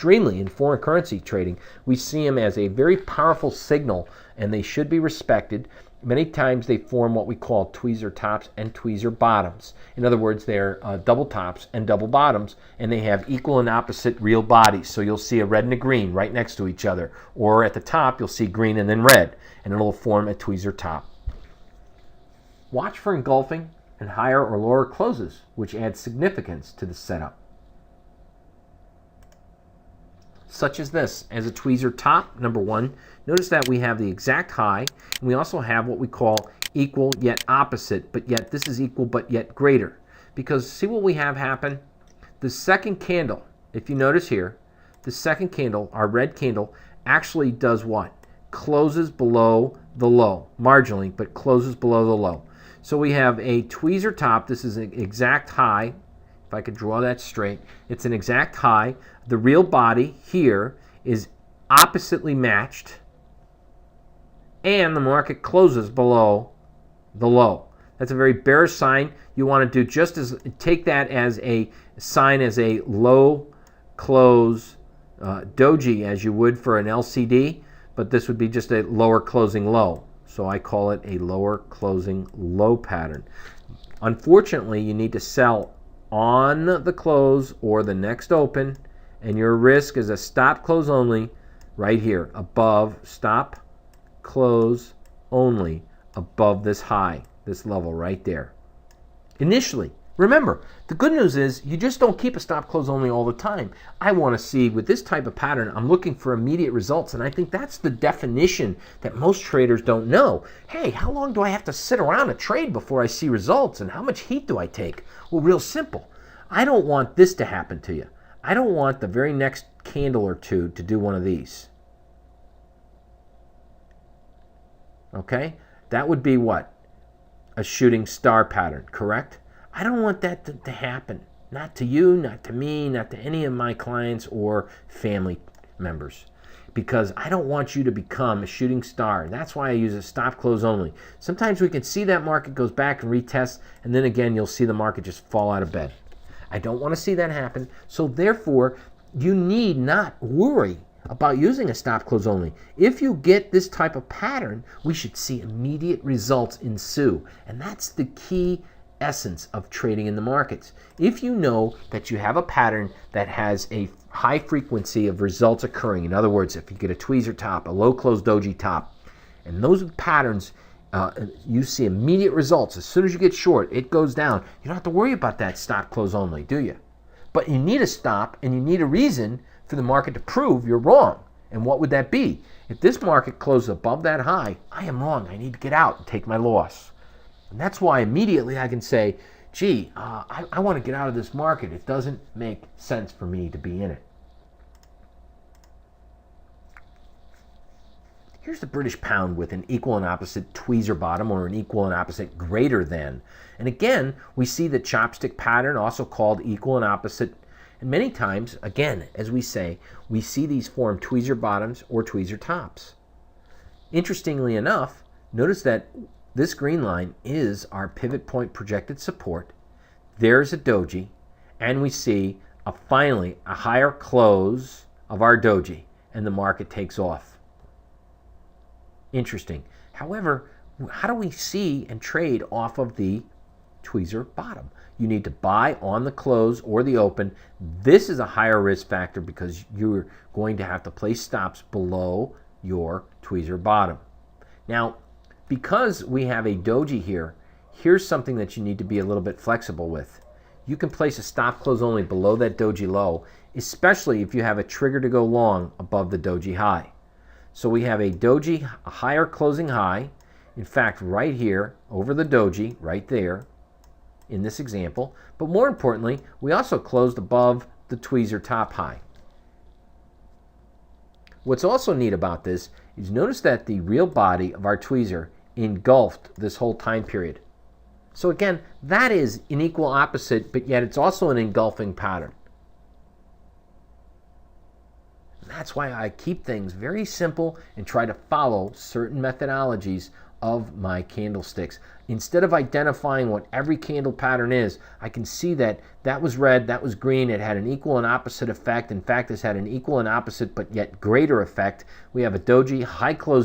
extremely in foreign currency trading. We see them as a very powerful signal, and they should be respected. Many times they form what we call tweezer tops and tweezer bottoms. In other words, they're double tops and double bottoms, and they have equal and opposite real bodies. So you'll see a red and a green right next to each other. Or at the top, you'll see green and then red, and it'll form a tweezer top. Watch for engulfing and higher or lower closes, which adds significance to the setup. Such as this, as a tweezer top, number one, notice that we have the exact high, and we also have what we call equal yet opposite, but yet this is equal but yet greater. Because see what we have happen? The second candle, if you notice here, the second candle, our red candle, actually does what? Closes below the low, marginally, but closes below the low. So we have a tweezer top, this is an exact high. If I could draw that straight, it's an exact high. The real body here is oppositely matched, and the market closes below the low. That's a very bearish sign. You want to do just as, take that as a sign as a low close doji as you would for an LCD, but this would be just a lower closing low. So I call it a lower closing low pattern. Unfortunately, you need to sell on the close or the next open, and your risk is a stop close only right here above, stop close only above this high, this level right there. Initially, remember, the good news is you just don't keep a stop close only all the time. I want to see, with this type of pattern, I'm looking for immediate results, and I think that's the definition that most traders don't know. Hey, how long do I have to sit around a trade before I see results, and how much heat do I take? Well, real simple. I don't want this to happen to you. I don't want the very next candle or two to do one of these. Okay? That would be what? A shooting star pattern, correct? I don't want that to happen. Not to you, not to me, not to any of my clients or family members. Because I don't want you to become a shooting star. That's why I use a stop close only. Sometimes we can see that market goes back and retests, and then again you'll see the market just fall out of bed. I don't want to see that happen. So therefore, you need not worry about using a stop close only. If you get this type of pattern, we should see immediate results ensue. And that's the key essence of trading in the markets. If you know that you have a pattern that has a high frequency of results occurring, in other words, if you get a tweezer top, a low close doji top, and those patterns, you see immediate results. As soon as you get short, it goes down. You don't have to worry about that stop close only, do you? But you need a stop, and you need a reason for the market to prove you're wrong. And what would that be? If this market closes above that high, I am wrong. I need to get out and take my loss. And that's why immediately I can say, gee, I want to get out of this market. It doesn't make sense for me to be in it. Here's the British pound with an equal and opposite tweezer bottom, or an equal and opposite greater than. And again, we see the chopstick pattern, also called equal and opposite. And many times, again, as we say, we see these form tweezer bottoms or tweezer tops. Interestingly enough, notice that this green line is our pivot point projected support. There's a doji, and we see finally a higher close of our doji, and the market takes off. Interesting. However, how do we see and trade off of the tweezer bottom? You need to buy on the close or the open. This is a higher risk factor because you're going to have to place stops below your tweezer bottom. Now, because we have a doji here, here's something that you need to be a little bit flexible with. You can place a stop close only below that doji low, especially if you have a trigger to go long above the doji high. So we have a doji, a higher closing high. In fact, right here, over the doji, right there, in this example. But more importantly, we also closed above the tweezer top high. What's also neat about this is notice that the real body of our tweezer engulfed this whole time period. So again, that is an equal opposite, but yet it's also an engulfing pattern. That's why I keep things very simple and try to follow certain methodologies of my candlesticks. Instead of identifying what every candle pattern is, I can see that that was red, that was green, it had an equal and opposite effect. In fact, this had an equal and opposite but yet greater effect. We have a doji high close